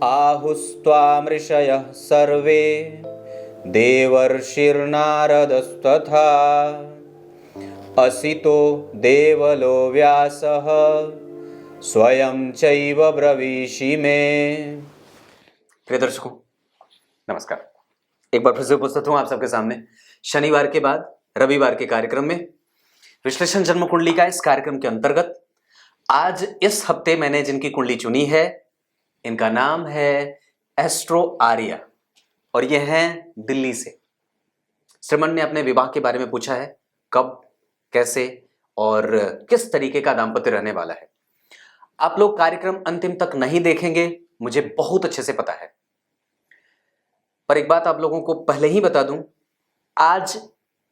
आहुस्त्वामृषयः सर्वे देवर्षिर्नारदस्तथा असितो देवलो व्यासः स्वयं चैव ब्रवीषि मे। प्रिय दर्शकों नमस्कार। एक बार फिर से उपस्थित हूं आप सबके सामने शनिवार के बाद रविवार के कार्यक्रम में। विश्लेषण जन्म कुंडली का इस कार्यक्रम के अंतर्गत आज इस हफ्ते मैंने जिनकी कुंडली चुनी है, इनका नाम है एस्ट्रो आर्या और यह है दिल्ली से। श्रीमन ने अपने विवाह के बारे में पूछा है, कब, कैसे और किस तरीके का दाम्पत्य रहने वाला है। आप लोग कार्यक्रम अंतिम तक नहीं देखेंगे, मुझे बहुत अच्छे से पता है, पर एक बात आप लोगों को पहले ही बता दूं, आज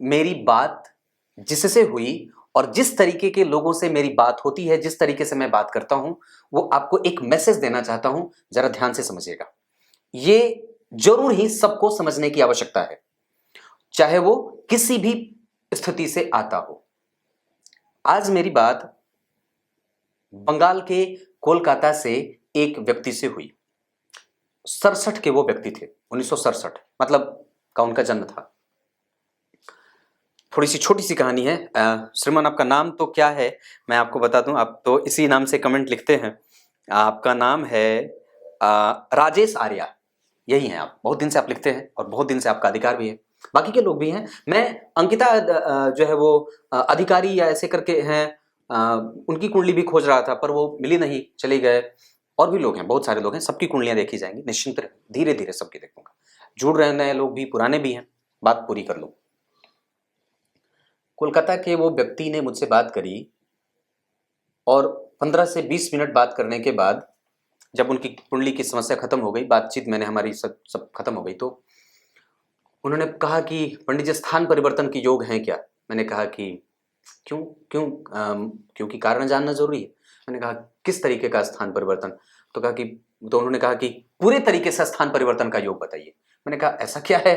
मेरी बात जिससे हुई और जिस तरीके के लोगों से मेरी बात होती है, जिस तरीके से मैं बात करता हूं, वो आपको एक मैसेज देना चाहता हूं। जरा ध्यान से समझिएगा। ये जरूर ही सबको समझने की आवश्यकता है, चाहे वो किसी भी स्थिति से आता हो। आज मेरी बात बंगाल के कोलकाता से एक व्यक्ति से हुई। 67 के वो व्यक्ति थे, 1967 मतलब का उनका जन्म था। थोड़ी सी छोटी सी कहानी है। श्रीमान आपका नाम तो क्या है मैं आपको बता दूं, आप तो इसी नाम से कमेंट लिखते हैं। आपका नाम है राजेश आर्या, यही है आप। बहुत दिन से आप लिखते हैं और बहुत दिन से आपका अधिकार भी है, बाकी के लोग भी हैं। मैं अंकिता जो है वो अधिकारी या ऐसे करके हैं, उनकी कुंडली भी खोज रहा था पर वो मिली नहीं, चले गए। और भी लोग हैं, बहुत सारे लोग हैं, सबकी कुंडलियां देखी जाएंगी, निश्चिंत रहे, धीरे धीरे सबकी देखूंगा। जुड़ रहे नए लोग भी, पुराने भी हैं, बात पूरी कर लूं। कोलकाता के वो व्यक्ति ने मुझसे बात करी और 15 से 20 मिनट बात करने के बाद जब उनकी कुंडली की समस्या खत्म हो गई, बातचीत मैंने हमारी सब खत्म हो गई, तो उन्होंने कहा कि पंडित जी स्थान परिवर्तन की योग हैं क्या। मैंने कहा कि क्यों क्यों क्योंकि कारण जानना जरूरी है। मैंने कहा किस तरीके का स्थान परिवर्तन, तो उन्होंने कहा कि पूरे तरीके से स्थान परिवर्तन का योग बताइए। मैंने कहा ऐसा क्या है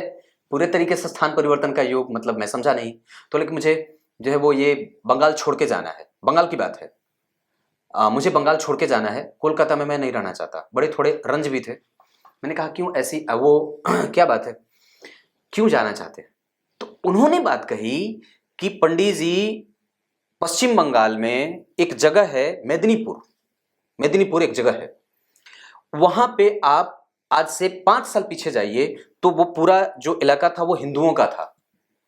पूरे तरीके से स्थान परिवर्तन का योग, मतलब मैं समझा नहीं। तो लेकिन मुझे जो है वो ये बंगाल छोड़ के जाना है, बंगाल की बात है, मुझे बंगाल छोड़ के जाना है, कोलकाता में मैं नहीं रहना चाहता। बड़े थोड़े रंज भी थे। मैंने कहा क्यों, ऐसी वो क्या बात है, क्यों जाना चाहते हैं। तो उन्होंने बात कही कि पंडित जी पश्चिम बंगाल में एक जगह है मेदिनीपुर, मेदिनीपुर एक जगह है, वहां पे आप आज से 5 साल पीछे जाइए तो वो पूरा जो इलाका था वो हिंदुओं का था।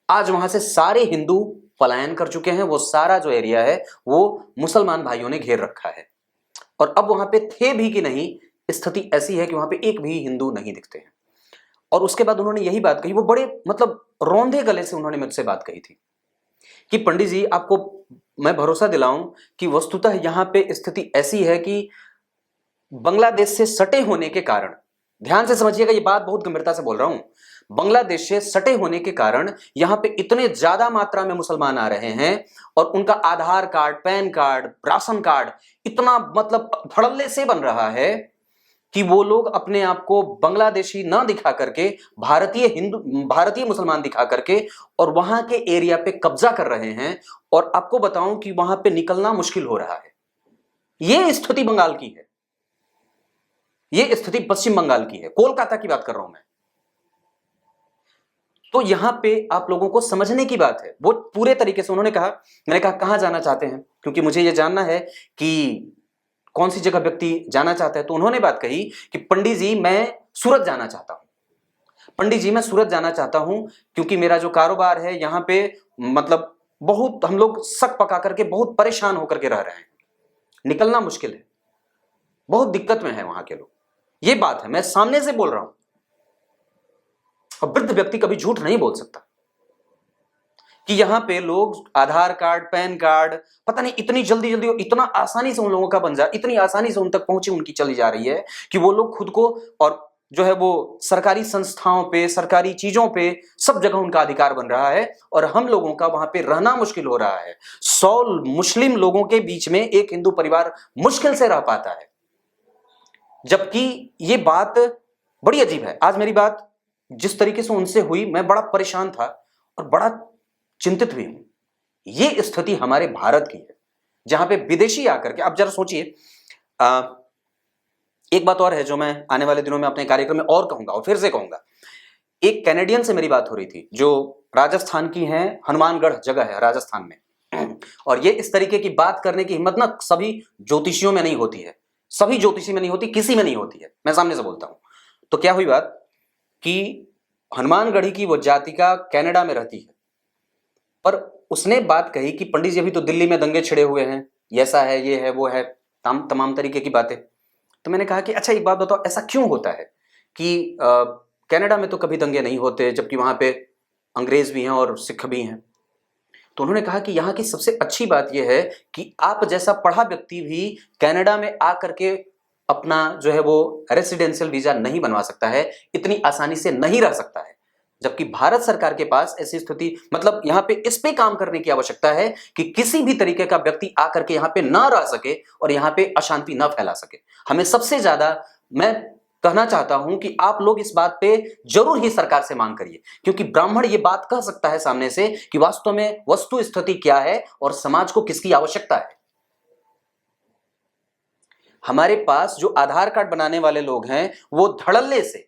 आज वहां से सारे हिंदू पलायन कर चुके हैं, वो सारा जो एरिया है वो मुसलमान भाइयों ने घेर रखा है। और अब वहां पे थे भी कि नहीं, स्थिति ऐसी है कि वहां पे एक भी हिंदू नहीं दिखते हैं। और उसके बाद उन्होंने यही बात कही, वो बड़े मतलब रौंदे गले से उन्होंने मुझसे बात कही थी कि पंडित जी आपको मैं भरोसा दिलाऊं कि वस्तुतः यहां पे स्थिति ऐसी है कि बांग्लादेश से सटे होने के कारण, ध्यान से समझिएगा, ये बात बहुत गंभीरता से बोल रहा हूं, बांग्लादेश से सटे होने के कारण यहां पे इतने ज्यादा मात्रा में मुसलमान आ रहे हैं और उनका Aadhaar card, PAN card, ration card इतना मतलब धड़ल्ले से बन रहा है कि वो लोग अपने आप को बांग्लादेशी ना दिखा करके भारतीय मुसलमान दिखा करके और वहां के एरिया पे कब्जा कर रहे हैं। और आपको बताऊं कि वहां पे निकलना मुश्किल हो रहा है। यह स्थिति बंगाल की है, यह स्थिति पश्चिम बंगाल की है, कोलकाता की बात कर रहा हूं मैं। तो यहां पे आप लोगों को समझने की बात है, वो पूरे तरीके से उन्होंने कहा। मैंने कहा कहां जाना चाहते हैं, क्योंकि मुझे यह जानना है कि कौन सी जगह व्यक्ति जाना चाहता है। तो उन्होंने बात कही कि पंडित जी मैं सूरत जाना चाहता हूं, पंडित जी मैं सूरत जाना चाहता हूं क्योंकि मेरा जो कारोबार है यहां पे मतलब बहुत हम लोग सक पका करके बहुत परेशान होकर के रह रहे हैं, निकलना मुश्किल है, बहुत दिक्कत में है वहां के लोग। ये बात है, मैं सामने से बोल रहा हूं। और वृद्ध व्यक्ति कभी झूठ नहीं बोल सकता कि यहां पे लोग आधार कार्ड, पैन कार्ड पता नहीं इतनी जल्दी जल्दी इतना आसानी से उन लोगों का बन जा, इतनी आसानी से उन तक पहुंचे उनकी चली जा रही है कि वो लोग खुद को और जो है वो सरकारी संस्थाओं पे, सरकारी चीजों पे सब जगह उनका अधिकार बन रहा है और हम लोगों का वहां पे रहना मुश्किल हो रहा है। 100 मुस्लिम लोगों के बीच में एक हिंदू परिवार मुश्किल से रह पाता है, जबकि ये बात बड़ी अजीब है। आज मेरी बात जिस तरीके से उनसे हुई, मैं बड़ा परेशान था और बड़ा चिंतित भी हूं। ये स्थिति हमारे भारत की है, जहां पे विदेशी आकर के, आप जरा सोचिए, एक बात और है जो मैं आने वाले दिनों में अपने कार्यक्रम में और कहूंगा और फिर से कहूंगा। एक कैनेडियन से मेरी बात हो रही थी जो राजस्थान की हैं, हनुमानगढ़ जगह है राजस्थान में, और ये इस तरीके की बात करने की हिम्मत ना सभी ज्योतिषियों में नहीं होती है, सभी ज्योतिषी में नहीं होती, किसी में नहीं होती है। मैं सामने से बोलता हूं। तो क्या हुई बात कि हनुमानगढ़ी की वो जातिका कनाडा में रहती है, पर उसने बात कही कि पंडित जी अभी तो दिल्ली में दंगे छिड़े हुए हैं, ऐसा है, ये है, वो है, तमाम तरीके की बातें। तो मैंने कहा कि अच्छा एक बात बताओ, ऐसा क्यों होता है कि कनाडा में तो कभी दंगे नहीं होते, जबकि वहां पे अंग्रेज भी हैं और सिख भी हैं। तो उन्होंने कहा कि यहाँ की सबसे अच्छी बात यह है कि आप जैसा पढ़ा व्यक्ति भी कनाडा में आकर के अपना जो है वो रेसिडेंशियल वीजा नहीं बनवा सकता है, इतनी आसानी से नहीं रह सकता है। जबकि भारत सरकार के पास ऐसी स्थिति, मतलब यहाँ पे इस पे काम करने की आवश्यकता है कि किसी भी तरीके का व्यक्ति आकर के यहाँ पे ना रह सके और यहाँ पे अशांति ना फैला सके। हमें सबसे ज्यादा मैं कहना चाहता हूं कि आप लोग इस बात पे जरूर ही सरकार से मांग करिए, क्योंकि ब्राह्मण ये बात कह सकता है सामने से कि वास्तव में वस्तु स्थिति क्या है और समाज को किसकी आवश्यकता है। हमारे पास जो आधार कार्ड बनाने वाले लोग हैं वो धड़ल्ले से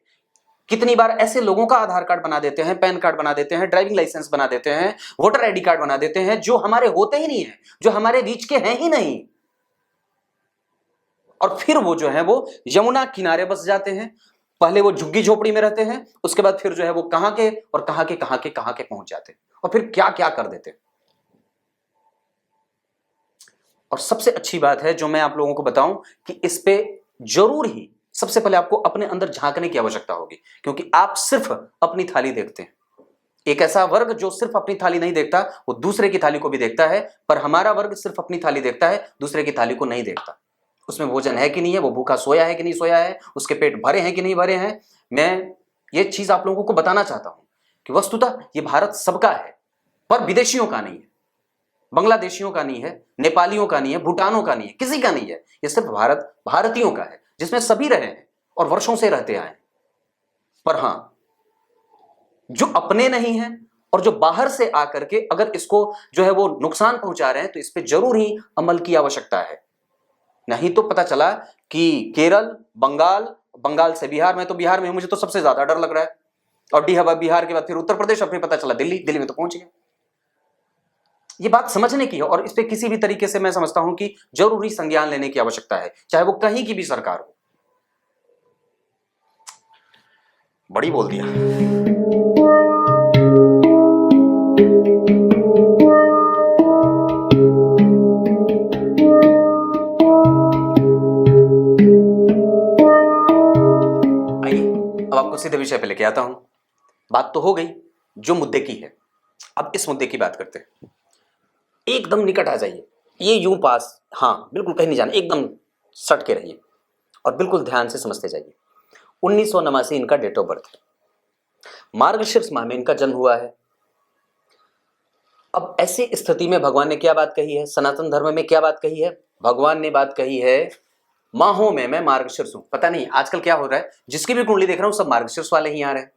कितनी बार ऐसे लोगों का आधार कार्ड बना देते हैं, पैन कार्ड बना देते हैं, ड्राइविंग लाइसेंस बना देते हैं, वोटर आईडी कार्ड बना देते हैं, जो हमारे होते ही नहीं है, जो हमारे रीच के हैं ही नहीं। और फिर वो जो है वो यमुना किनारे बस जाते हैं। पहले वो झुग्गी झोपड़ी में रहते हैं, उसके बाद फिर जो है वो कहां के और कहां के पहुंच जाते हैं, और फिर क्या क्या कर देते हैं। और सबसे अच्छी बात है जो मैं आप लोगों को बताऊं कि इस पे जरूर ही सबसे पहले आपको अपने अंदर झांकने की आवश्यकता होगी, क्योंकि आप सिर्फ अपनी थाली देखते हैं। एक ऐसा वर्ग जो सिर्फ अपनी थाली नहीं देखता, वो दूसरे की थाली को भी देखता है, पर हमारा वर्ग सिर्फ अपनी थाली देखता है, दूसरे की थाली को नहीं देखता। उसमें भोजन है कि नहीं है, वो भूखा सोया है कि नहीं सोया है, उसके पेट भरे हैं कि नहीं भरे हैं। मैं ये चीज आप लोगों को बताना चाहता हूं कि वस्तुतः ये भारत सबका है, पर विदेशियों का नहीं है, बांग्लादेशियों का नहीं है, नेपालियों का नहीं है, भूटानों का नहीं है, किसी का नहीं है। ये सिर्फ भारतीयों का है, जिसमें सभी रहे हैं और वर्षों से रहते आए। पर हां, जो अपने नहीं है और जो बाहर से आकर के अगर इसको जो है वो नुकसान पहुंचा रहे हैं, तो इस पे जरूर ही अमल की आवश्यकता है। नहीं तो पता चला कि केरल, बंगाल, बंगाल से बिहार, में तो बिहार में हूं, मुझे तो सबसे ज्यादा डर लग रहा है, और बिहार के बाद फिर उत्तर प्रदेश, और फिर पता चला दिल्ली, दिल्ली में तो पहुंच गया। ये बात समझने की है, और इस पे किसी भी तरीके से मैं समझता हूं कि जरूरी संज्ञान लेने की आवश्यकता है, चाहे वो कहीं की भी सरकार हो। बड़ी बोल दिया। अब आपको सीधे विषय पे लेके आता हूं। बात तो हो गई जो मुद्दे की है, अब इस मुद्दे की बात करते हैं। एकदम निकट आ जाइए, ये यूं पास, हाँ बिल्कुल कहीं नहीं जाना, एकदम सट के रहिए और बिल्कुल ध्यान से समझते जाइए। 1989 इनका डेट ऑफ बर्थ है, मार्गशीर्ष माह में इनका जन्म हुआ है। अब ऐसी स्थिति में भगवान ने क्या बात कही है, सनातन धर्म में क्या बात कही है? भगवान ने बात कही है, माहों में मैं मार्गशीर्ष हूं। पता नहीं आजकल क्या हो रहा है, जिसकी भी कुंडली देख रहा हूं सब मार्गशीर्ष वाले ही आ रहे हैं,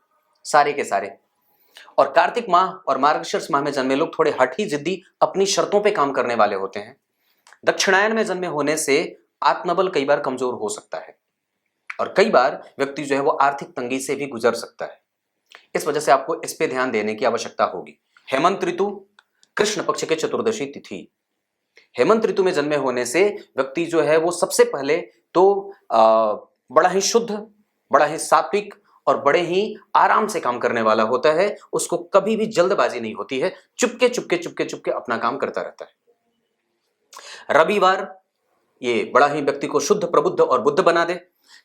सारे के सारे। और कार्तिक माह और मार्गशीर्ष माह में जन्मे लोग थोड़े हठी जिद्दी, अपनी शर्तों पे काम करने वाले होते हैं। दक्षिणायन में जन्मे होने से आत्मबल कई बार कमजोर हो सकता है, और कई बार व्यक्ति जो है वो आर्थिक तंगी से भी गुजर सकता है। इस वजह से आपको इस पे ध्यान देने की आवश्यकता होगी। हेमंत ऋतु, कृष्ण पक्ष के चतुर्दशी तिथि। हेमंत ऋतु में जन्मे होने से व्यक्ति जो है वो सबसे पहले तो बड़ा ही शुद्ध, बड़ा ही सात्विक और बड़े ही आराम से काम करने वाला होता है। उसको कभी भी जल्दबाजी नहीं होती है, चुपके चुपके चुपके चुपके अपना काम करता रहता है। रविवार ये बड़ा ही व्यक्ति को शुद्ध, प्रबुद्ध और बुद्ध बना दे।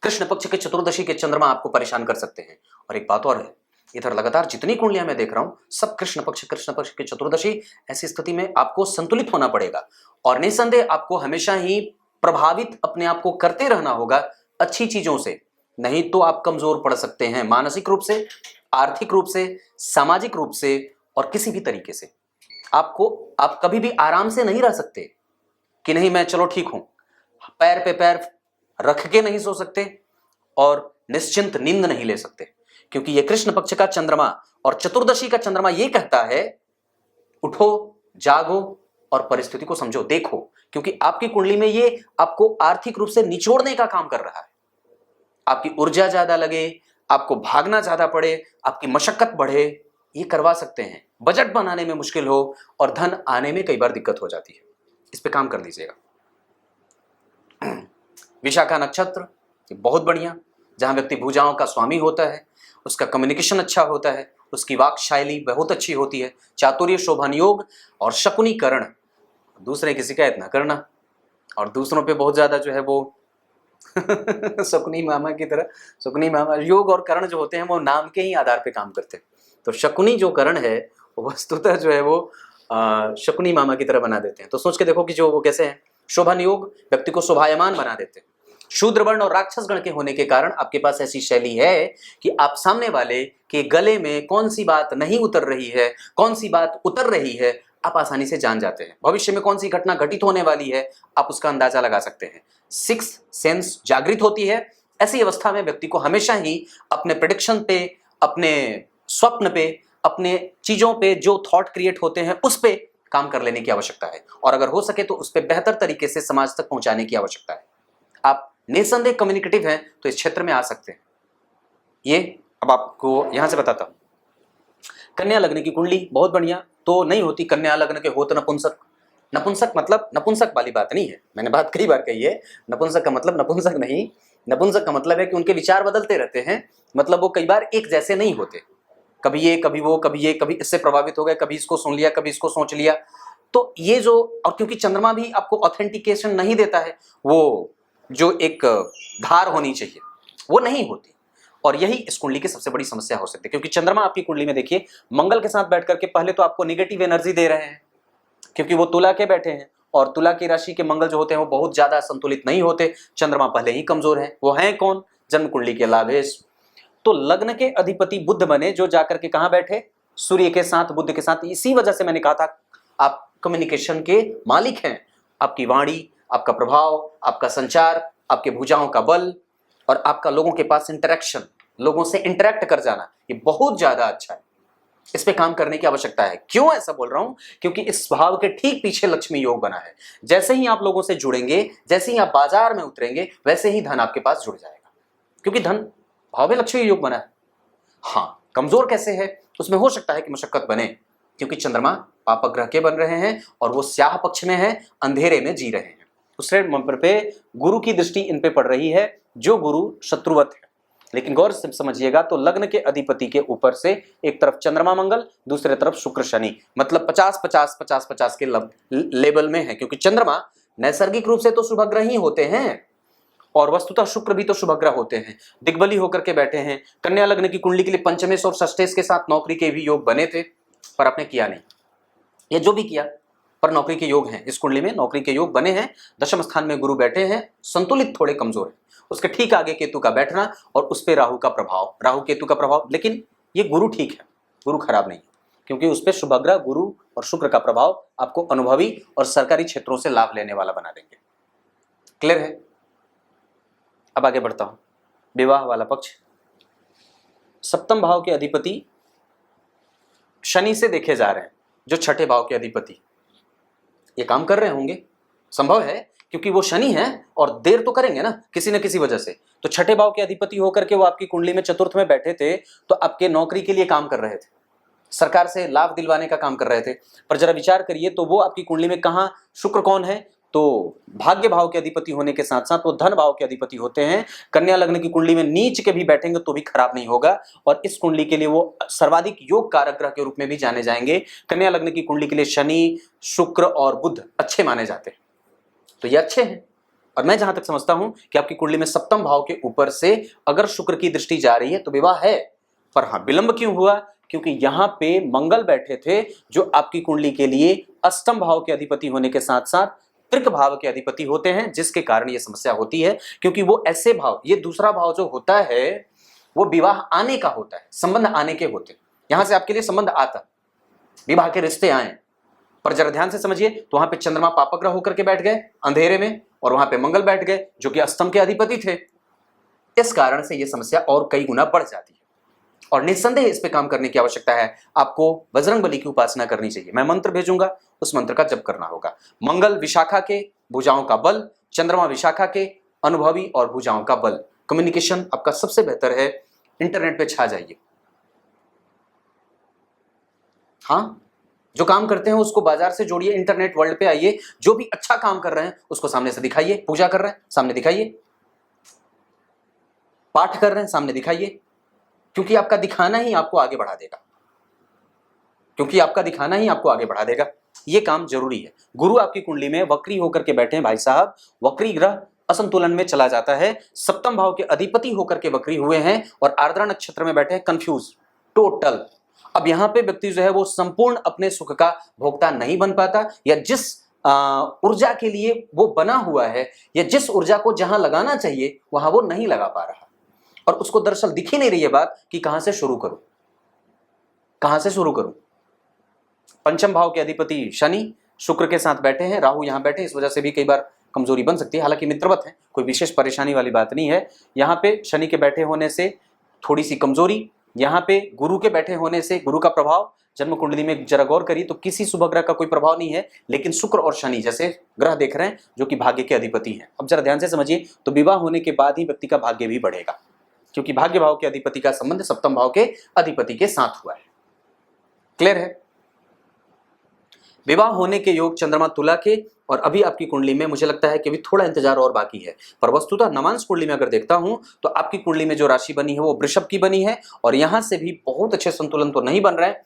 कृष्ण पक्ष के चतुर्दशी के चंद्रमा आपको परेशान कर सकते हैं। और एक बात और है, इधर लगातार जितनी कुंडलियां मैं देख रहा हूं सब कृष्ण पक्ष की चतुर्दशी। ऐसी स्थिति में आपको संतुलित होना पड़ेगा, और निसंदेह आपको हमेशा ही प्रभावित अपने आप को करते रहना होगा अच्छी चीजों से, नहीं तो आप कमजोर पड़ सकते हैं, मानसिक रूप से, आर्थिक रूप से, सामाजिक रूप से, और किसी भी तरीके से। आप कभी भी आराम से नहीं रह सकते कि नहीं मैं चलो ठीक हूं, पैर पे पैर रख के नहीं सो सकते और निश्चिंत नींद नहीं ले सकते, क्योंकि ये कृष्ण पक्ष का चंद्रमा और चतुर्दशी का चंद्रमा ये कहता है उठो, जागो और परिस्थिति को समझो, देखो, क्योंकि आपकी कुंडली में ये आपको आर्थिक रूप से निचोड़ने का काम कर रहा है। आपकी ऊर्जा ज्यादा लगे, आपको भागना ज्यादा पड़े, आपकी मशक्कत बढ़े, ये करवा सकते हैं। बजट बनाने में मुश्किल हो और धन आने में कई बार दिक्कत हो जाती है, इस पे काम कर लीजिएगा। विशाखा नक्षत्र बहुत बढ़िया, जहां व्यक्ति भुजाओं का स्वामी होता है, उसका कम्युनिकेशन अच्छा होता है, उसकी वाक शैली बहुत अच्छी होती है, चातुर्य शोभन योग और शकुनी करण, दूसरे की शिकायत ना करना और दूसरों पे बहुत ज्यादा जो है वो शकुनी मामा की तरह, शकुनी मामा, योग और करण जो होते हैं वो नाम के ही आधार पे काम करते हैं। तो शकुनी जो करण है वो वस्तुतः जो है वो शकुनी मामा की तरह बना देते हैं। तो सोच के देखो कि जो वो कैसे हैं। शोभन योग व्यक्ति को शोभायमान बना देते हैं। शूद्र वर्ण और राक्षस गण के होने के कारण आपके पास ऐसी शैली है कि आप सामने वाले के गले में कौन सी बात नहीं उतर रही है, कौन सी बात उतर रही है, आप आसानी से जान जाते हैं। भविष्य में कौन सी घटना घटित होने वाली है आप उसका अंदाजा लगा सकते हैं। सिक्स सेंस जागृत होती है। ऐसी अवस्था में व्यक्ति को हमेशा ही अपने प्रेडिक्शन पे, अपने स्वप्न पे, अपने चीजों पे जो थॉट क्रिएट होते हैं उस पे काम कर लेने की आवश्यकता है और अगर हो सके तो उस पर बेहतर तरीके से समाज तक पहुंचाने की आवश्यकता है। आप निसंदेह कम्युनिकेटिव हैं तो इस क्षेत्र में आ सकते हैं। ये अब आपको यहां से बताता हूं। कन्या लग्न की कुंडली बहुत बढ़िया तो नहीं होती। कन्या लग्न के हो तो नपुंसक, नपुंसक मतलब नपुंसक वाली बात नहीं है, मैंने बात कई बार कही है। नपुंसक का मतलब नपुंसक नहीं, नपुंसक का मतलब है कि उनके विचार बदलते रहते हैं, मतलब वो कई बार एक जैसे नहीं होते, कभी ये कभी वो, कभी ये कभी इससे प्रभावित हो गए, कभी इसको सुन लिया कभी इसको सोच लिया। तो ये जो, और क्योंकि चंद्रमा भी आपको ऑथेंटिकेशन नहीं देता है, वो जो एक धार होनी चाहिए वो नहीं होती और यही इस कुंडली की सबसे बड़ी समस्या हो सकती है। क्योंकि चंद्रमा आपकी कुंडली में देखिए मंगल के साथ बैठ करके पहले तो आपको निगेटिव एनर्जी दे रहे हैं क्योंकि वो तुला के बैठे हैं और तुला की राशि के मंगल जो होते हैं वो बहुत ज्यादा संतुलित नहीं होते। चंद्रमा पहले ही कमजोर है। वो हैं कौन? जन्म कुंडली के लाभेश। तो लग्न के अधिपति बुध बने जो जाकर के कहां बैठे? सूर्य के साथ, बुध के साथ। इसी वजह से मैंने कहा था आप कम्युनिकेशन के मालिक हैं। आपकी वाणी, आपका प्रभाव, आपका संचार, आपके भुजाओं का बल और आपका लोगों के पास इंटरेक्शन, लोगों से इंटरेक्ट कर जाना, ये बहुत ज्यादा अच्छा है। इस पे काम करने की आवश्यकता है। क्यों ऐसा बोल रहा हूं? क्योंकि इस भाव के ठीक पीछे लक्ष्मी योग बना है। जैसे ही आप लोगों से जुड़ेंगे, जैसे ही आप बाजार में उतरेंगे, वैसे ही धन आपके पास जुड़ जाएगा क्योंकि धन भाव में लक्ष्मी योग बना है। हाँ, कमजोर कैसे है? उसमें हो सकता है कि मशक्कत बने क्योंकि चंद्रमा पाप ग्रह के बन रहे हैं और वो स्याह पक्ष में है, अंधेरे में जी रहे हैं। दूसरे नंबर पे गुरु की दृष्टि इन पे पड़ रही है जो गुरु शत्रुवत है। लेकिन गौर से समझिएगा तो लग्न के अधिपति के ऊपर से एक तरफ चंद्रमा मंगल, दूसरे तरफ शुक्र शनि, मतलब 50-50-50-50 के लेवल में है क्योंकि चंद्रमा नैसर्गिक रूप से तो शुभग्रह ही होते हैं और वस्तुतः शुक्र भी तो शुभग्रह होते हैं। दिग्बली होकर के बैठे हैं। कन्या लग्न की कुंडली के लिए पंचमेश और षष्ठेश के साथ नौकरी के भी योग बने थे पर आपने किया नहीं, ये जो भी किया पर नौकरी के योग हैं। इस कुंडली में नौकरी के योग बने हैं। दशम स्थान में गुरु बैठे हैं, संतुलित थोड़े कमजोर है। उसके ठीक आगे केतु का बैठना और उस पर राहु का प्रभाव, राहु केतु का प्रभाव। लेकिन ये गुरु ठीक है, गुरु खराब नहीं क्योंकि उस पर शुभग्रह गुरु और शुक्र का प्रभाव आपको अनुभवी और सरकारी क्षेत्रों से लाभ लेने वाला बना देंगे। क्लियर है? अब आगे बढ़ता हूं। विवाह वाला पक्ष, सप्तम भाव के अधिपति शनि से देखे जा रहे हैं जो छठे भाव के अधिपति। ये काम कर रहे होंगे, संभव है क्योंकि वो शनि है और देर तो करेंगे ना किसी न किसी वजह से। तो छठे भाव के अधिपति होकर के वो आपकी कुंडली में चतुर्थ में बैठे थे तो आपके नौकरी के लिए काम कर रहे थे, सरकार से लाभ दिलवाने का काम कर रहे थे। पर जरा विचार करिए तो वो आपकी कुंडली में कहां? शुक्र कौन है? तो भाग्य भाव के अधिपति होने के साथ साथ वो धन भाव के अधिपति होते हैं। कन्या लग्न की कुंडली में नीच के भी बैठेंगे तो भी खराब नहीं होगा और इस कुंडली के लिए वो सर्वाधिक योग कारक ग्रह के रूप में भी जाने जाएंगे। कन्या लग्न की कुंडली के लिए शनि, शुक्र और बुध अच्छे माने जाते हैं, तो ये अच्छे हैं। और मैं जहां तक समझता हूं कि आपकी कुंडली में सप्तम भाव के ऊपर से अगर शुक्र की दृष्टि जा रही है तो विवाह है। पर हाँ, विलंब क्यों हुआ? क्योंकि यहां पे मंगल बैठे थे जो आपकी कुंडली के लिए अष्टम भाव के अधिपति होने के साथ साथ त्रिक भाव के अधिपति होते हैं, जिसके कारण यह समस्या होती है। क्योंकि वो ऐसे भाव, ये दूसरा भाव जो होता है वो विवाह आने का होता है, संबंध आने के होते हैं। यहां से आपके लिए संबंध आता, विवाह के रिश्ते आए। पर जरा ध्यान से समझिए तो वहां पे चंद्रमा पापग्रह होकर के बैठ गए अंधेरे में और वहां पे मंगल बैठ गए जो कि अष्टम के अधिपति थे। इस कारण से यह समस्या और कई गुना बढ़ जाती है और निस्संदेह इस पे काम करने की आवश्यकता है। आपको बजरंगबली की उपासना करनी चाहिए। मैं मंत्र भेजूंगा, उस मंत्र का जप करना होगा। मंगल विशाखा के, भुजाओं का बल, चंद्रमा विशाखा के, अनुभवी और भुजाओं का बल। कम्युनिकेशन आपका सबसे बेहतर है, इंटरनेट पे छा जाइए। हाँ, जो काम करते हैं उसको बाजार से जोड़िए, इंटरनेट वर्ल्ड पे आइए, जो भी अच्छा काम कर रहे हैं उसको सामने से दिखाइए, पूजा कर रहे हैं सामने दिखाइए, पाठ कर रहे हैं सामने दिखाइए, क्योंकि आपका दिखाना ही आपको आगे बढ़ा देगा, क्योंकि आपका दिखाना ही आपको आगे बढ़ा देगा। ये काम जरूरी है। गुरु आपकी कुंडली में वक्री होकर के बैठे हैं भाई साहब, वक्री ग्रह असंतुलन में चला जाता है, सप्तम भाव के अधिपति होकर के वक्री हुए हैं और आर्द्रा नक्षत्र में बैठे हैं, कंफ्यूज टोटल। अब यहां पे व्यक्ति जो है वो संपूर्ण अपने सुख का भोक्ता नहीं बन पाता, या जिस ऊर्जा के लिए वो बना हुआ है, या जिस ऊर्जा को जहां लगाना चाहिए वहां वो नहीं लगा पा रहा, और उसको दरअसल दिख ही नहीं रही है बात कि कहां से शुरू करूं, कहां से शुरू करूं। पंचम भाव के अधिपति शनि शुक्र के साथ बैठे हैं, राहु यहां बैठे, इस वजह से भी कई बार कमजोरी बन सकती है, हालांकि मित्रवत है, कोई विशेष परेशानी वाली बात नहीं है। यहाँ पे शनि के बैठे होने से थोड़ी सी कमजोरी, यहाँ पे गुरु के बैठे होने से गुरु का प्रभाव जन्म कुंडली में जरा गौर करिए तो किसी शुभ ग्रह का कोई प्रभाव नहीं है, लेकिन शुक्र और शनि जैसे ग्रह देख रहे हैं जो कि भाग्य के अधिपति हैं। अब जरा ध्यान से समझिए, तो विवाह होने के बाद ही व्यक्ति का भाग्य भी बढ़ेगा, क्योंकि भाग्य भाव के अधिपति का संबंध सप्तम भाव के अधिपति के साथ हुआ है। क्लियर है? विवाह होने के योग चंद्रमा तुला के, और अभी आपकी कुंडली में मुझे लगता है कि अभी थोड़ा इंतजार और बाकी है, पर वस्तुतः नवांश कुंडली में अगर देखता हूं तो आपकी कुंडली में जो राशि बनी है वो वृषभ की बनी है, और यहां से भी बहुत अच्छे संतुलन तो नहीं बन रहे हैं,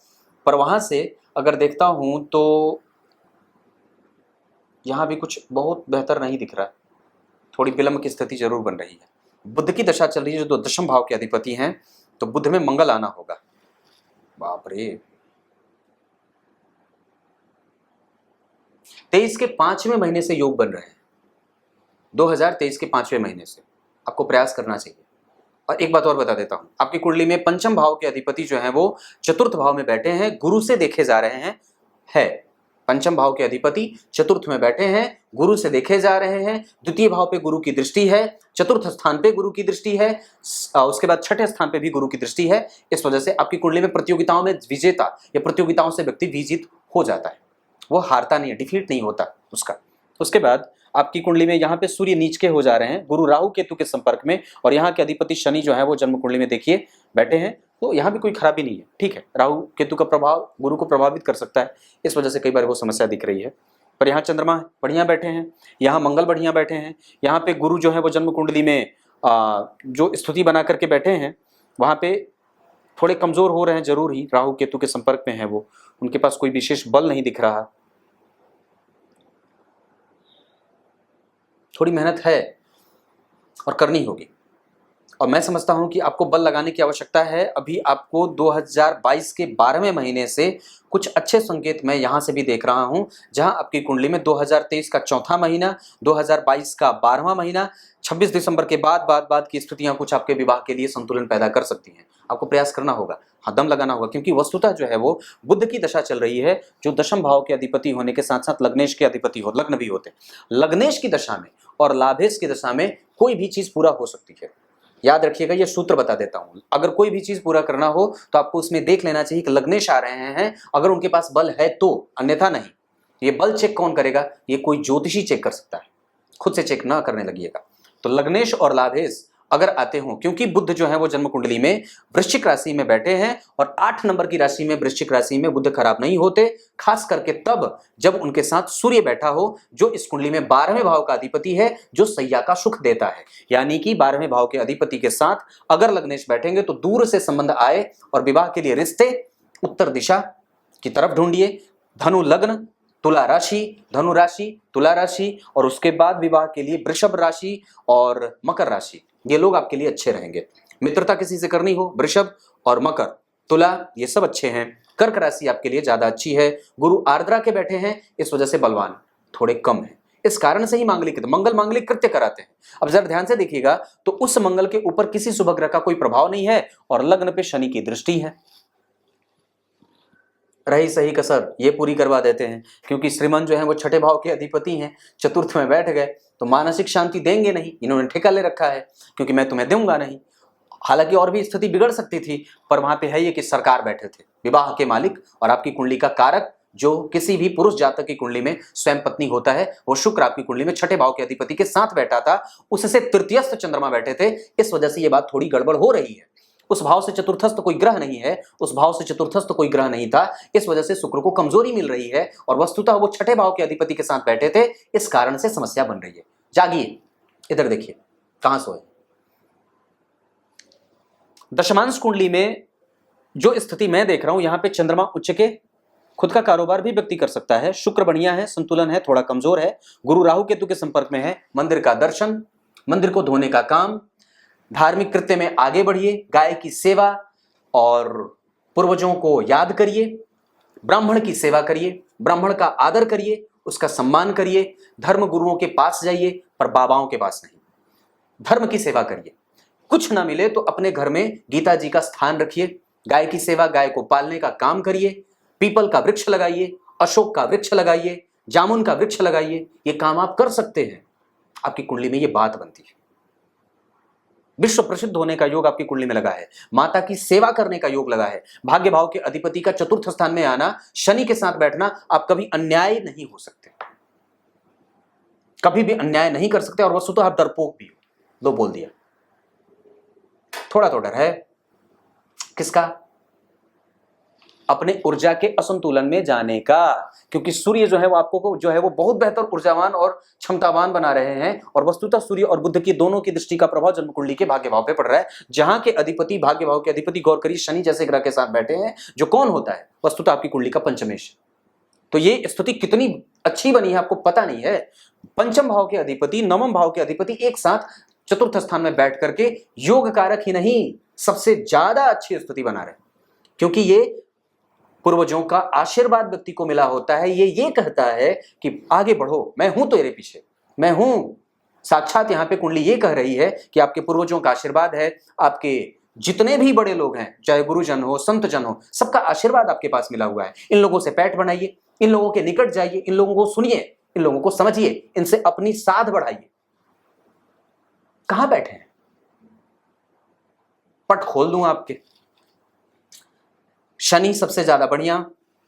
पर वहां से अगर देखता हूं तो यहां भी कुछ बहुत बेहतर नहीं दिख रहा, थोड़ी विलंब की स्थिति जरूर बन रही है। बुध की दशा चल रही है जो दशम भाव के अधिपति हैं, तो बुध में मंगल आना होगा। बाप रे, 23 के 5वें महीने से योग बन रहे हैं, 2023 के 5वें महीने से आपको प्रयास करना चाहिए। और एक बात और बता देता हूं, आपकी कुंडली में पंचम भाव के अधिपति जो हैं वो चतुर्थ भाव में बैठे हैं, गुरु से देखे जा रहे हैं, है पंचम भाव के अधिपति चतुर्थ में बैठे हैं, गुरु से देखे जा रहे हैं, द्वितीय भाव पे गुरु की दृष्टि है, चतुर्थ स्थान पे गुरु की दृष्टि है, उसके बाद छठे स्थान पे भी गुरु की दृष्टि है। इस वजह से आपकी कुंडली में प्रतियोगिताओं में विजेता या प्रतियोगिताओं से व्यक्ति विजित हो जाता है, वो हारता नहीं है, डिफीट नहीं होता उसका। उसके बाद आपकी कुंडली में यहाँ पे सूर्य नीच के हो जा रहे हैं, गुरु राहु केतु के संपर्क में, और यहाँ के अधिपति शनि जो है वो जन्म कुंडली में देखिए बैठे हैं, तो यहाँ भी कोई खराबी नहीं है, ठीक है। राहु केतु का प्रभाव गुरु को प्रभावित कर सकता है, इस वजह से कई बार वो समस्या दिख रही है, पर यहाँ चंद्रमा बढ़िया बैठे हैं, यहाँ मंगल बढ़िया बैठे हैं, यहाँ पे गुरु जो है वो जन्म कुंडली में जो स्थिति बना करके बैठे हैं वहाँ पे थोड़े कमजोर हो रहे हैं जरूर ही, राहु केतु के संपर्क में है वो, उनके पास कोई विशेष बल नहीं दिख रहा, थोड़ी मेहनत है और करनी होगी। और मैं समझता हूं कि आपको बल लगाने की आवश्यकता है। अभी आपको 2022 के 12वें महीने से कुछ अच्छे संकेत मैं यहां से भी देख रहा हूं, जहां आपकी कुंडली में 2023 का चौथा महीना, 2022 का 12वां महीना, 26 दिसंबर के बाद की स्थितियां कुछ आपके विवाह के लिए संतुलन पैदा कर सकती हैं। आपको प्रयास करना होगा, हाँ दम लगाना होगा, क्योंकि वस्तुतः जो है वो बुध की दशा चल रही है, जो दशम भाव के अधिपति होने के साथ साथ लग्नेश के अधिपति हो, लग्न भी होते हैं। लग्नेश की दशा में और लाभेश की दशा में कोई भी चीज पूरा हो सकती है। याद रखिएगा, ये सूत्र बता देता हूं, अगर कोई भी चीज पूरा करना हो तो आपको उसमें देख लेना चाहिए कि लग्नेश आ रहे हैं, अगर उनके पास बल है तो, अन्यथा नहीं। ये बल चेक कौन करेगा? ये कोई ज्योतिषी चेक कर सकता है, खुद से चेक ना करने लगिएगा। तो लग्नेश और लाभेश अगर आते हो, क्योंकि बुध जो है वो जन्म कुंडली में वृश्चिक राशि में बैठे हैं, और 8 नंबर की राशि में वृश्चिक राशि में बुध खराब नहीं होते, खास करके तब जब उनके साथ सूर्य बैठा हो, जो इस कुंडली में 12वें भाव का अधिपति है, जो सैया का सुख देता है। यानी कि 12वें भाव के अधिपति के साथ अगर लग्नेश बैठेंगे तो दूर से संबंध आए, और विवाह के लिए रिश्ते उत्तर दिशा की तरफ ढूंढिए। धनु लग्न, तुला राशि, धनु राशि, तुला राशि, और उसके बाद विवाह के लिए वृषभ राशि और मकर राशि, ये लोग आपके लिए अच्छे रहेंगे। मित्रता किसी से करनी हो, वृषभ और मकर, तुला, ये सब अच्छे हैं। कर्क राशि आपके लिए ज्यादा अच्छी है, गुरु आर्द्रा के बैठे हैं, इस वजह से बलवान थोड़े कम है, इस कारण से ही मंगल मांगलिक कृत्य कराते हैं। अब जरा ध्यान से देखिएगा तो उस मंगल के ऊपर किसी शुभ ग्रह का कोई प्रभाव नहीं है, और लग्न पे शनि की दृष्टि है। रही सही कसर ये पूरी करवा देते हैं, क्योंकि श्रीमान जो है वो छठे भाव के अधिपति हैं, चतुर्थ में बैठ गए, तो मानसिक शांति देंगे नहीं, इन्होंने ठेका ले रखा है, क्योंकि मैं तुम्हें दूंगा नहीं। हालांकि और भी स्थिति बिगड़ सकती थी, पर वहां पे है ये कि सरकार बैठे थे, विवाह के मालिक और आपकी कुंडली का कारक जो किसी भी पुरुष जातक की कुंडली में स्वयं पत्नी होता है, वो शुक्र आपकी कुंडली में छठे भाव के अधिपति के साथ बैठा था, उससे तृतीयस्थ चंद्रमा बैठे थे। इस वजह से ये बात थोड़ी गड़बड़ हो रही है। उस भाव से चतुर्थस्थ कोई ग्रह नहीं है, उस भाव से चतुर्थस्थ कोई ग्रह नहीं था, इस वजह से शुक्र को कमजोरी मिल रही है और वस्तुतः वो छठे भाव के अधिपति के साथ बैठे थे, इस कारण से समस्या बन रही है। जागिए, इधर देखिए कहां सोए। दशमांश कुंडली में जो स्थिति मैं देख रहा हूं, यहां पे चंद्रमा उच्च के, खुद का कारोबार भी व्यक्ति कर सकता है, शुक्र बढ़िया है, संतुलन है, थोड़ा कमजोर है, गुरु राहु केतु के संपर्क में है, मंदिर का दर्शन, मंदिर को धोने का काम, धार्मिक कृत्य में आगे बढ़िए, गाय की सेवा और पूर्वजों को याद करिए, ब्राह्मण की सेवा करिए, ब्राह्मण का आदर करिए, उसका सम्मान करिए, धर्म गुरुओं के पास जाइए पर बाबाओं के पास नहीं, धर्म की सेवा करिए। कुछ ना मिले तो अपने घर में गीता जी का स्थान रखिए, गाय की सेवा, गाय को पालने का काम करिए, पीपल का वृक्ष लगाइए, अशोक का वृक्ष लगाइए, जामुन का वृक्ष लगाइए, ये काम आप कर सकते हैं। आपकी कुंडली में ये बात बनती है। विश्व प्रसिद्ध होने का योग आपकी कुंडली में लगा है, माता की सेवा करने का योग लगा है, भाग्य भाव के अधिपति का चतुर्थ स्थान में आना, शनि के साथ बैठना, आप कभी अन्याय नहीं हो सकते, कभी भी अन्याय नहीं कर सकते और वस्तुतः आप डरपोक भी हो। लो बोल दिया, थोड़ा तो डर है, किसका? अपने ऊर्जा के असंतुलन में जाने का, क्योंकि सूर्य जो है वो आपको जो है वो बहुत बेहतर ऊर्जावान और क्षमतावान बना रहे हैं और वस्तुतः सूर्य और बुध की दोनों की दृष्टि का प्रभाव जन्म कुंडली के भाग्य भाव पे पड़ रहा है, जहां के अधिपति, भाग्य भाव के अधिपति, गौर करिए, शनि जैसे ग्रह के साथ बैठे हैं, जो कौन होता है? वस्तुतः आपकी कुंडली का पंचमेश। तो ये स्थिति कितनी अच्छी बनी है आपको पता नहीं है। पंचम भाव के अधिपति, नवम भाव के अधिपति एक साथ चतुर्थ स्थान में बैठ करके योग कारक ही नहीं, सबसे ज्यादा अच्छी स्थिति बना रहे, क्योंकि ये पूर्वजों का आशीर्वाद व्यक्ति को मिला होता है। ये कहता है कि आगे बढ़ो, मैं हूं तेरे पीछे, मैं हूं। साक्षात यहां पे कुंडली ये कह रही है कि आपके पूर्वजों का आशीर्वाद है, आपके जितने भी बड़े लोग हैं, चाहे गुरुजन हो, संत जन हो, सबका आशीर्वाद आपके पास मिला हुआ है। इन लोगों से पैठ बनाइए, इन लोगों के निकट जाइए, इन लोगों को सुनिए, इन लोगों को समझिए, इनसे अपनी साध बढ़ाइए। कहां बैठे हैं? पट खोल दूं आपके। शनि सबसे ज्यादा बढ़िया,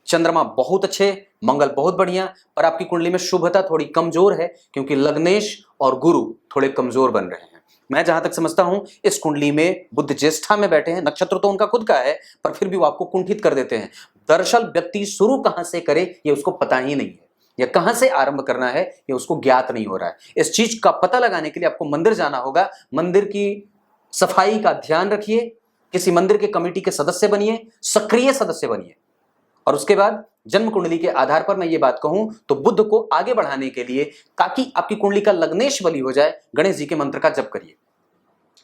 चंद्रमा बहुत अच्छे, मंगल बहुत बढ़िया, पर आपकी कुंडली में शुभता थोड़ी कमजोर है, क्योंकि लग्नेश और गुरु थोड़े कमजोर बन रहे हैं। मैं जहां तक समझता हूं, इस कुंडली में बुध ज्येष्ठा में बैठे हैं, नक्षत्र तो उनका खुद का है, पर फिर भी वो आपको कुंठित कर देते हैं। दरअसल व्यक्ति शुरू कहां से करे ये उसको पता ही नहीं है, या कहां से आरंभ करना है ये उसको ज्ञात नहीं हो रहा है। इस चीज का पता लगाने के लिए आपको मंदिर जाना होगा, मंदिर की सफाई का ध्यान रखिए, किसी मंदिर के कमेटी के सदस्य बनिए, सक्रिय सदस्य बनिए, और उसके बाद जन्म कुंडली के आधार पर मैं ये बात कहूं तो बुध को आगे बढ़ाने के लिए, ताकि आपकी कुंडली का लग्नेश बली हो जाए, गणेश जी के मंत्र का जप करिए,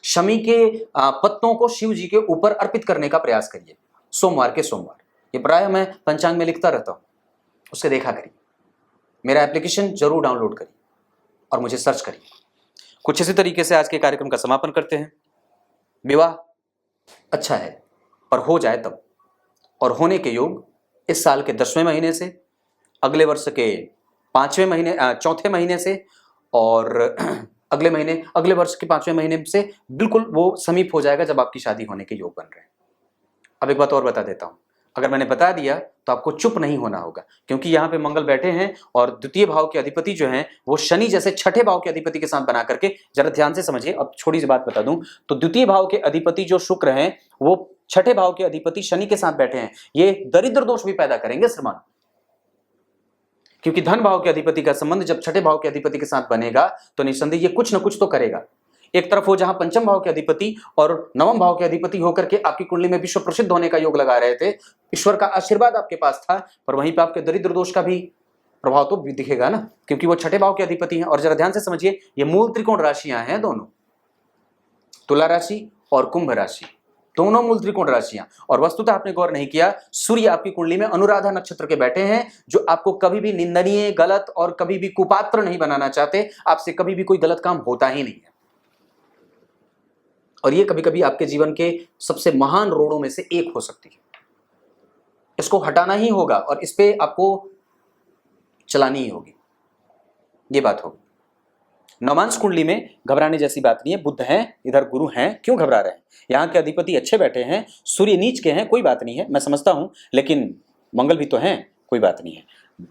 शमी के पत्तों को शिव जी के ऊपर अर्पित करने का प्रयास करिए, सोमवार के सोमवार। ये प्राय मैं पंचांग में लिखता रहता हूं, उससे देखा करिए। मेरा एप्लीकेशन जरूर डाउनलोड करिए और मुझे सर्च करिए। कुछ इसी तरीके से आज के कार्यक्रम का समापन करते हैं। विवाह अच्छा है, पर हो जाए तब, और होने के योग इस साल के 10वें महीने से, अगले वर्ष के 5वें महीने, चौथे महीने से, और अगले वर्ष के 5वें महीने से बिल्कुल वो समीप हो जाएगा जब आपकी शादी होने के योग बन रहे हैं। अब एक बात और बता देता हूं, अगर मैंने बता दिया तो आपको चुप नहीं होना होगा, क्योंकि यहाँ पे मंगल बैठे हैं और द्वितीय भाव के अधिपति जो हैं वो शनि जैसे छठे भाव के अधिपति के साथ बना करके, जरा ध्यान से समझिए। अब छोटी सी बात बता दूं तो द्वितीय भाव के अधिपति जो शुक्र हैं वो छठे भाव के अधिपति शनि के साथ बैठे हैं, ये दरिद्र दोष भी पैदा करेंगे श्रीमान, क्योंकि धन भाव के अधिपति का संबंध जब छठे भाव के अधिपति के साथ बनेगा तो निस्संदेह ये कुछ ना कुछ तो करेगा। एक तरफ वो जहां पंचम भाव के अधिपति और नवम भाव के अधिपति होकर के आपकी कुंडली में विश्व प्रसिद्ध होने का योग लगा रहे थे, ईश्वर का आशीर्वाद आपके पास था, पर वहीं पे आपके दरिद्र दोष का भी प्रभाव तो दिखेगा ना, क्योंकि वो छठे भाव के अधिपति हैं। और जरा ध्यान से समझिए, ये मूल त्रिकोण राशियां हैं दोनों, तुला राशि और कुंभ राशि, दोनों मूल त्रिकोण राशियां। और वस्तुतः आपने गौर नहीं किया, सूर्य आपकी कुंडली में अनुराधा नक्षत्र के बैठे हैं, जो आपको कभी भी निंदनीय, गलत और कभी भी कुपात्र नहीं बनाना चाहते। आपसे कभी भी कोई गलत काम होता ही नहीं है, और ये कभी कभी आपके जीवन के सबसे महान रोड़ों में से एक हो सकती है। इसको हटाना ही होगा और इस पे आपको चलानी ही होगी, ये बात होगी। नवमांश कुंडली में घबराने जैसी बात नहीं है। बुध हैं, इधर गुरु हैं, क्यों घबरा रहे हैं? यहाँ के अधिपति अच्छे बैठे हैं, सूर्य नीच के हैं, कोई बात नहीं है, मैं समझता हूं, लेकिन मंगल भी तो हैं, कोई बात नहीं है।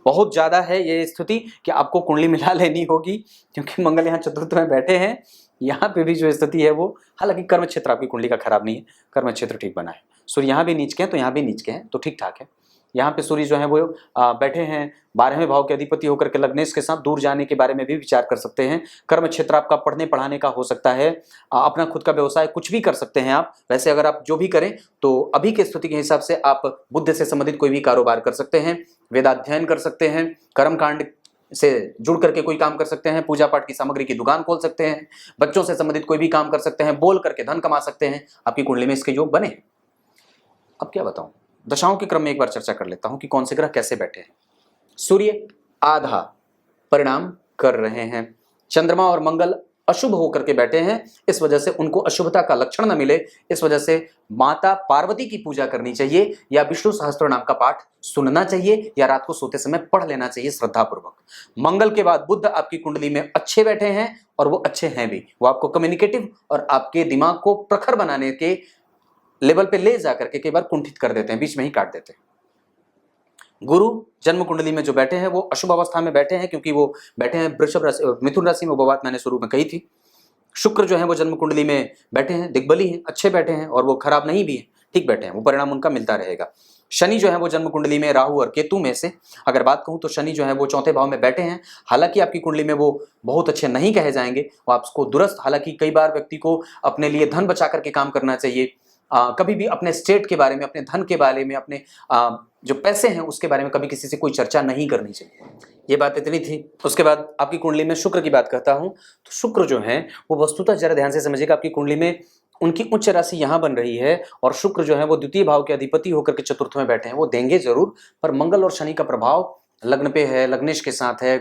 बहुत ज़्यादा है ये स्थिति कि आपको कुंडली मिला लेनी होगी, क्योंकि मंगल यहाँ चतुर्थ में बैठे हैं। यहाँ पे भी जो स्थिति है वो, हालांकि कर्म क्षेत्र आपकी कुंडली का खराब नहीं है, कर्म क्षेत्र ठीक बना है। सूर्य यहाँ भी नीच के हैं तो यहाँ भी नीच के हैं, तो ठीक ठाक है। यहाँ पे सूर्य जो है वो बैठे हैं 12वें भाव के अधिपति होकर के लग्नेश के साथ, दूर जाने के बारे में भी विचार कर सकते हैं। कर्म क्षेत्र आपका पढ़ने पढ़ाने का हो सकता है, अपना खुद का व्यवसाय कुछ भी कर सकते हैं आप। वैसे अगर आप जो भी करें तो अभी की स्थिति के हिसाब से आप बुद्ध से संबंधित कोई भी कारोबार कर सकते हैं, वेदाध्ययन कर सकते हैं, कर्मकांड से जुड़ करके कोई काम कर सकते हैं, पूजा पाठ की सामग्री की दुकान खोल सकते हैं, बच्चों से संबंधित कोई भी काम कर सकते हैं, बोल करके धन कमा सकते हैं। आपकी कुंडली में इसके योग बने हैं। अब क्या बताऊं, दशाओं के क्रम में एक बार चर्चा कर लेता हूं कि कौन से ग्रह कैसे बैठे हैं। सूर्य आधा परिणाम कर रहे हैं, चंद्रमा और मंगल अशुभ होकर के बैठे हैं, इस वजह से उनको अशुभता का लक्षण न मिले, इस वजह से माता पार्वती की पूजा करनी चाहिए, या विष्णु सहस्त्र नाम का पाठ सुनना चाहिए, या रात को सोते समय पढ़ लेना चाहिए श्रद्धापूर्वक। मंगल के बाद बुध आपकी कुंडली में अच्छे बैठे हैं, और वो अच्छे हैं भी, वो आपको कम्युनिकेटिव और आपके दिमाग को प्रखर बनाने के लेवल पे ले जाकर के कई बार कुंठित कर देते हैं, बीच में ही काट देते हैं। गुरु जन्म कुंडली में जो बैठे हैं वो अशुभ अवस्था में बैठे हैं, क्योंकि वो बैठे हैं वृषभ राशि, मिथुन राशि में, वो बात मैंने शुरू में कही थी। शुक्र जो है वो जन्म कुंडली में बैठे हैं, दिग्बली हैं, अच्छे बैठे हैं, और वो खराब नहीं भी है, ठीक बैठे हैं, वो परिणाम उनका मिलता रहेगा। शनि जो है वो जन्म कुंडली में राहु और केतु में से अगर बात कहूं तो शनि जो है वो चौथे भाव में बैठे हैं। हालांकि आपकी कुंडली में वो बहुत अच्छे नहीं कहे जाएंगे, वो आपको दुरुस्त, हालांकि कई बार व्यक्ति को अपने लिए धन बचा करके काम करना चाहिए। कभी भी अपने स्टेट के बारे में, अपने धन के बारे में, अपने जो पैसे हैं उसके बारे में कभी किसी से कोई चर्चा नहीं करनी चाहिए। ये बात इतनी थी। उसके बाद आपकी कुंडली में शुक्र की बात करता हूं, तो शुक्र जो है वो वस्तुतः जरा ध्यान से समझिएगा, आपकी कुंडली में उनकी उच्च राशि यहां बन रही है, और शुक्र जो है वो द्वितीय भाव के अधिपति होकर के चतुर्थ में बैठे हैं। वो देंगे जरूर, पर मंगल और शनि का प्रभाव लग्न पे है, लग्नेश के साथ है,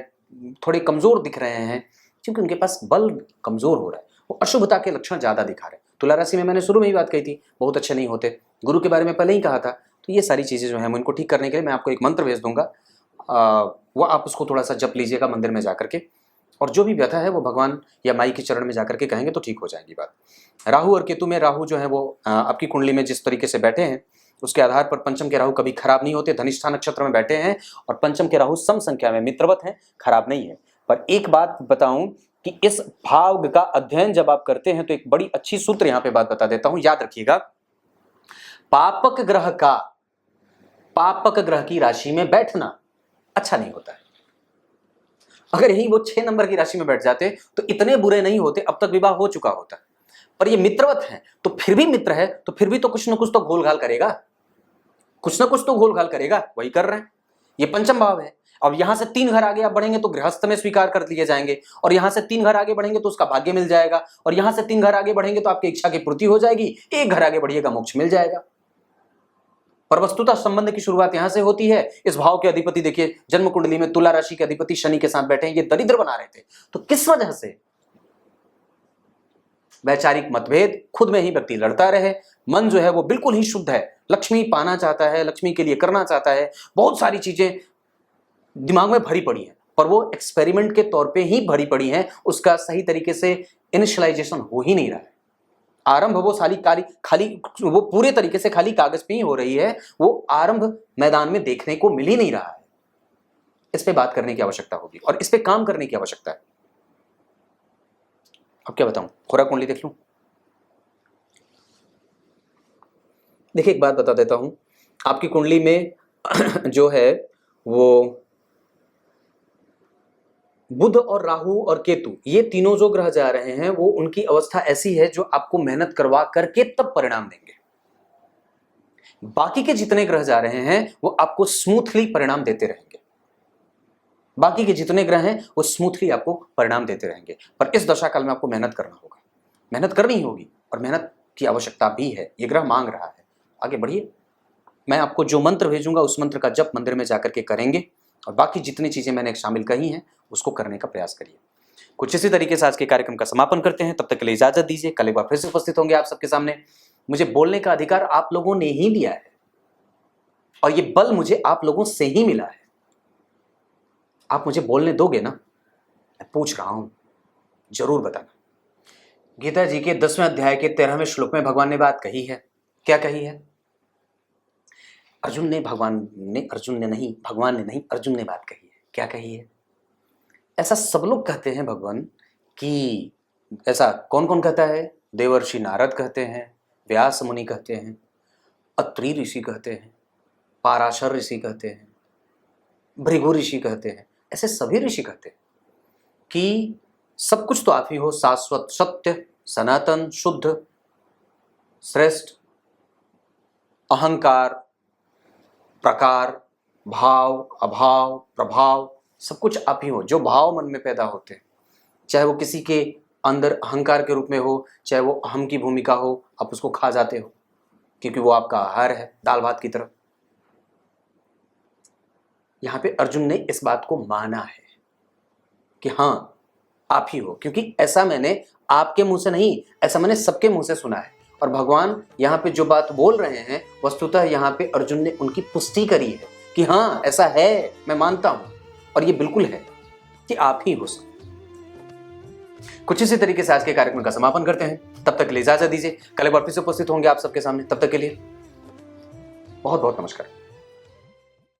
थोड़े कमजोर दिख रहे हैं, क्योंकि उनके पास बल कमजोर हो रहा है, वो अशुभता के लक्षण ज्यादा दिखा रहे हैं। तुला राशि में मैंने शुरू में ही बात कही थी, बहुत अच्छे नहीं होते, गुरु के बारे में पहले ही कहा था। तो ये सारी चीजें जो है मैं इनको ठीक करने के लिए मैं आपको एक मंत्र भेज दूंगा, वो आप उसको थोड़ा सा जप लीजिएगा मंदिर में जाकर के, और जो भी व्यथा है वो भगवान या माई के चरण में जाकर के कहेंगे तो ठीक हो जाएगी बात। राहु और केतु में, राहु जो है वो आपकी कुंडली में जिस तरीके से बैठे हैं उसके आधार पर पंचम के राहु कभी खराब नहीं होते, धनिष्ठा नक्षत्र में बैठे हैं, और पंचम के राहु सम संख्या में मित्रवत हैं, खराब नहीं है। पर एक बात बताऊं कि इस भाव का अध्ययन जब आप करते हैं तो एक बड़ी अच्छी सूत्र यहां पे बात बता देता हूं, याद रखिएगा। पापक ग्रह की राशि में बैठना अच्छा नहीं होता है। अगर यही वो 6 नंबर की राशि में बैठ जाते तो इतने बुरे नहीं होते, अब तक विवाह हो चुका होता। पर ये मित्रवत है, तो फिर भी मित्र है, तो फिर भी तो कुछ ना कुछ तो घोलघाल करेगा, कुछ ना कुछ तो घोलघाल करेगा, वही कर रहे हैं। ये पंचम भाव है। अब यहां से 3 घर आगे आप बढ़ेंगे तो गृहस्थ में स्वीकार कर लिए जाएंगे, और यहां से 3 घर आगे बढ़ेंगे तो उसका भाग्य मिल जाएगा, और यहां से 3 घर आगे बढ़ेंगे तो आपकी इच्छा की पूर्ति हो जाएगी, 1 घर आगे बढ़िएगा मोक्ष मिल जाएगा। पर वस्तुतः संबंध की शुरुआत यहां से होती है। इस भाव के अधिपति देखिए जन्म कुंडली में तुला राशि के अधिपति शनि के साथ बैठे हैं, ये दरिद्र बना रहे थे, तो किस वजह से? वैचारिक मतभेद, खुद में ही व्यक्ति लड़ता रहे, मन जो है वो बिल्कुल ही शुद्ध है, लक्ष्मी पाना चाहता है, लक्ष्मी के लिए करना चाहता है, बहुत सारी चीजें दिमाग में भरी पड़ी हैं, पर वो एक्सपेरिमेंट के तौर पे ही भरी पड़ी हैं, उसका सही तरीके से इनिशियलाइजेशन हो ही नहीं रहा है। आरंभ वो खाली वो पूरे तरीके से खाली कागज पे ही हो रही है, वो आरंभ मैदान में देखने को मिल ही नहीं रहा है। इस पे बात करने की आवश्यकता होगी और इस पे काम करने की आवश्यकता है। अब क्या बताऊं, खुरा कुंडली देख लूं। देखिए एक बात बता देता हूं, आपकी कुंडली में जो है वो बुध और राहु और केतु, ये तीनों जो ग्रह जा रहे हैं वो उनकी अवस्था ऐसी है जो आपको मेहनत करवा करके तब परिणाम देंगे। बाकी के जितने ग्रह जा रहे हैं वो आपको स्मूथली परिणाम देते रहेंगे, बाकी के जितने ग्रह हैं वो स्मूथली आपको परिणाम देते रहेंगे। पर इस दशा काल में आपको मेहनत करना होगा, मेहनत करनी होगी, और मेहनत की आवश्यकता भी है, ये ग्रह मांग रहा है। आगे बढ़िए, मैं आपको जो मंत्र भेजूंगा उस मंत्र का जप मंदिर में जाकर के करेंगे, और बाकी जितनी चीजें मैंने शामिल कही हैं उसको करने का प्रयास करिए। कुछ इसी तरीके से आज के कार्यक्रम का समापन करते हैं, तब तक के लिए इजाजत दीजिए। कल एक बार फिर से उपस्थित होंगे आप सबके सामने। मुझे बोलने का अधिकार आप लोगों ने ही दिया है, और ये बल मुझे आप लोगों से ही मिला है। आप मुझे बोलने दोगे ना? मैं पूछ रहा हूं, जरूर बताना। गीता जी के 10वें अध्याय के 13वें श्लोक में भगवान ने बात कही है, क्या कही है? अर्जुन ने भगवान ने नहीं अर्जुन ने बात कही है। क्या कही है? ऐसा सब लोग कहते हैं भगवान कि ऐसा कौन कौन कहता है? देवर्षि नारद कहते हैं, व्यास मुनि कहते हैं, अत्रि ऋषि कहते हैं, पाराशर ऋषि कहते हैं, भृगु ऋषि कहते हैं, ऐसे सभी ऋषि कहते हैं कि सब कुछ तो आप ही हो, शाश्वत, सत्य, सनातन, शुद्ध, श्रेष्ठ, अहंकार, प्रकार, भाव, अभाव, प्रभाव, सब कुछ आप ही हो। जो भाव मन में पैदा होते हैं, चाहे वो किसी के अंदर अहंकार के रूप में हो, चाहे वो अहम की भूमिका हो, आप उसको खा जाते हो क्योंकि वो आपका आहार है, दाल भात की तरह। यहां पे अर्जुन ने इस बात को माना है कि हां आप ही हो, क्योंकि ऐसा मैंने आपके मुंह से नहीं, ऐसा मैंने सबके मुंह से सुना है। और भगवान यहाँ पे जो बात बोल रहे हैं वस्तुतः यहाँ पे अर्जुन ने उनकी पुष्टि करी है कि हाँ ऐसा है, मैं मानता हूं और ये बिल्कुल है कि आप ही हो सब। कुछ इसी तरीके से आज के कार्यक्रम का समापन करते हैं। तब तक के लिए इजाजत दीजिए। कल एक बार फिर से उपस्थित होंगे आप सबके सामने। तब तक के लिए बहुत बहुत नमस्कार।